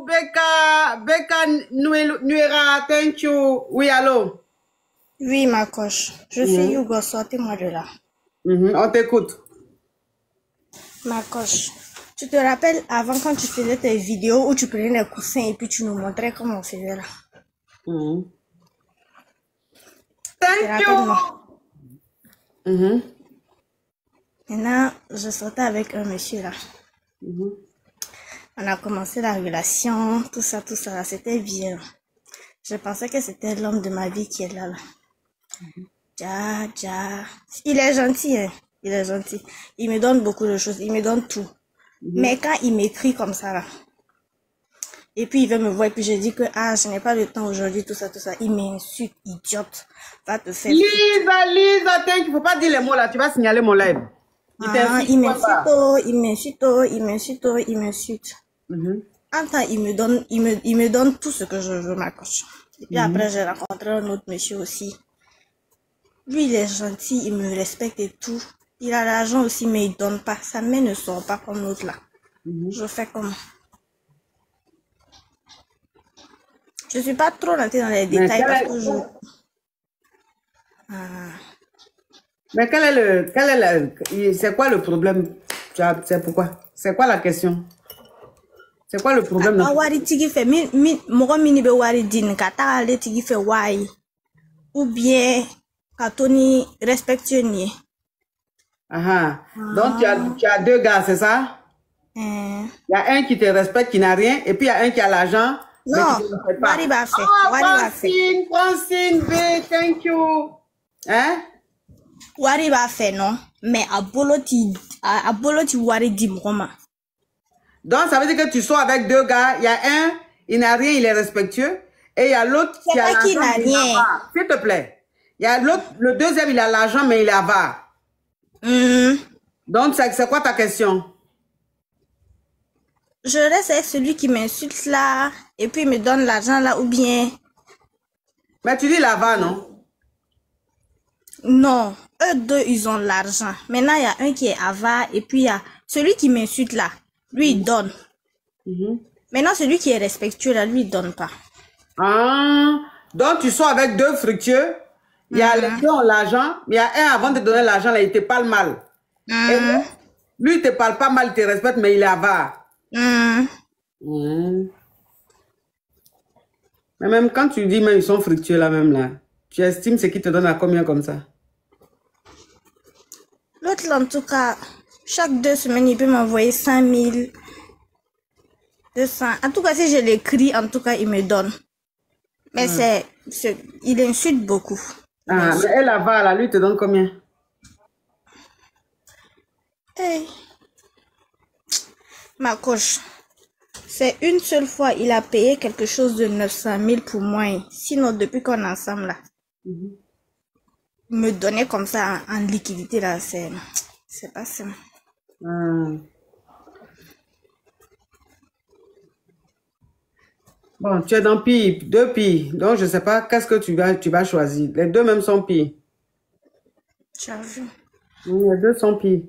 Becca Nuera, thank you. Oui, allô? Oui, ma coche. Je suis Hugo, sortez-moi de là. On t'écoute. Ma coche, tu te rappelles avant quand tu faisais tes vidéos où tu prenais les coussins et puis tu nous montrais comment on faisait là? Thank you. Maintenant, je sortais avec un monsieur là. On a commencé la relation, tout ça, là. C'était bien. Je pensais que c'était l'homme de ma vie qui est là. Il est gentil, hein. Il est gentil. Il me donne beaucoup de choses. Il me donne tout. Mais quand il m'écrit comme ça, là, et puis il veut me voir, et puis je dis que, je n'ai pas le temps aujourd'hui, tout ça, il m'insulte, idiote. Va te faire... Lisa, il faut pas dire les mots là, tu vas signaler mon live. Il m'insulte. En temps, il me donne tout ce que je veux, ma coche. Et puis après, j'ai rencontré un autre monsieur aussi. Lui, il est gentil, il me respecte et tout. Il a l'argent aussi, mais il donne pas. Sa main ne sort pas comme l'autre là. Je fais comment? Je suis pas trop rentrée dans les détails parce que je... Mais c'est quoi le problème? C'est pourquoi? C'est quoi la question? C'est quoi le problème? Ou bien Tony respectueux. Donc tu as deux gars, c'est ça? Il y a un qui te respecte, qui n'a rien, et puis il y a un qui a l'argent. Non, Wari va faire. Francine, B, thank you. Hein? Wari va faire, non? Mais à Boloti Wari dit moi. Donc ça veut dire que tu sors avec deux gars, il y a un, il n'a rien, il est respectueux, et il y a l'autre qui a l'argent, n'a rien. S'il te plaît. Il y a l'autre, le deuxième, il a l'argent, mais il est avare. Donc c'est quoi ta question? Je reste avec celui qui m'insulte là, et puis il me donne l'argent là, ou bien... Mais tu dis l'avare, non? Non, eux deux, ils ont l'argent. Maintenant, il y a un qui est avare, et puis il y a celui qui m'insulte là, lui, il donne. Maintenant, celui qui est respectueux là, lui, il donne pas. Donc tu sors avec deux fructueux, il y a les deux ont l'argent, mais il y a un avant de donner l'argent là, il te parle mal. Et lui, il te parle pas mal, il te respecte, mais il est avare. Mais même quand tu dis, mais ils sont fructueux là même là, tu estimes ce qui te donne à combien comme ça? L'autre là, en tout cas, chaque 2 semaines, il peut m'envoyer 100 000, 200. En tout cas, si je l'écris, en tout cas, il me donne. Mais il insulte beaucoup. Mais elle avare là, lui te donne combien? Hey. Ma coche, c'est une seule fois, il a payé quelque chose de 900 000 pour moi. Sinon, depuis qu'on est ensemble là, me donner comme ça en liquidité là, c'est pas ça. Bon, tu es dans pire, deux pires. Donc, je ne sais pas qu'est-ce que tu vas choisir. Les deux même sont pires. J'avoue. Les deux sont pires.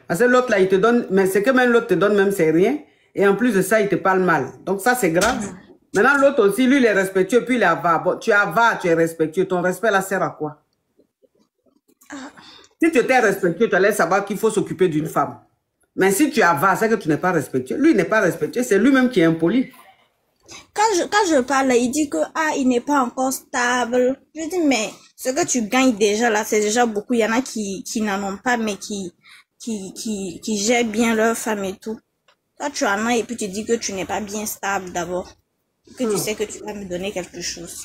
Parce que l'autre là, il te donne, mais c'est que même l'autre te donne même, c'est rien. Et en plus de ça, il te parle mal. Donc ça, c'est grave. Maintenant, l'autre aussi, lui, il est respectueux, puis il est avare. Bon, tu es avare, tu es respectueux. Ton respect là sert à quoi? Si tu étais respectueux, tu allais savoir qu'il faut s'occuper d'une femme. Mais si tu es avare, c'est que tu n'es pas respectueux. Lui, il n'est pas respectueux, c'est lui-même qui est impoli. Quand je parle, il dit que il n'est pas encore stable. Je dis, mais ce que tu gagnes déjà là, c'est déjà beaucoup. Il y en a qui n'en ont pas, mais qui gèrent bien leur femme et tout. Toi, tu en as et puis tu dis que tu n'es pas bien stable d'abord. Que tu sais que tu vas me donner quelque chose.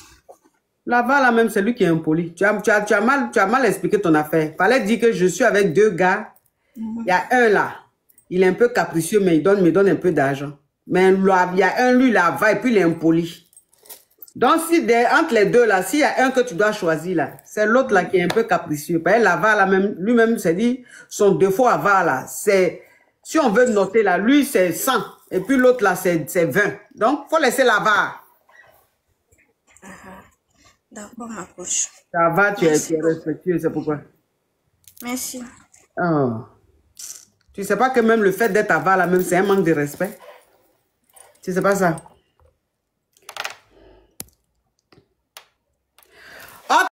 Là-bas, là même, c'est lui qui est impoli. Tu as mal expliqué ton affaire. Fallait dire que je suis avec deux gars. Il y a un là. Il est un peu capricieux, mais il me donne un peu d'argent. Mais là, il y a un, lui, là-bas, et puis il est impoli. Donc, entre les deux là, s'il y a un que tu dois choisir là, c'est l'autre là qui est un peu capricieux. Parce que l'avare là même, lui-même s'est dit, son défaut avare là, c'est, si on veut noter là, lui c'est 100, et puis l'autre là c'est 20. Donc, faut laisser l'avare. D'accord, ma coach. Ça va, tu es respectueux, c'est pourquoi. Merci. Oh. Tu sais pas que même le fait d'être avare là même, c'est un manque de respect. Tu sais pas ça? Ok.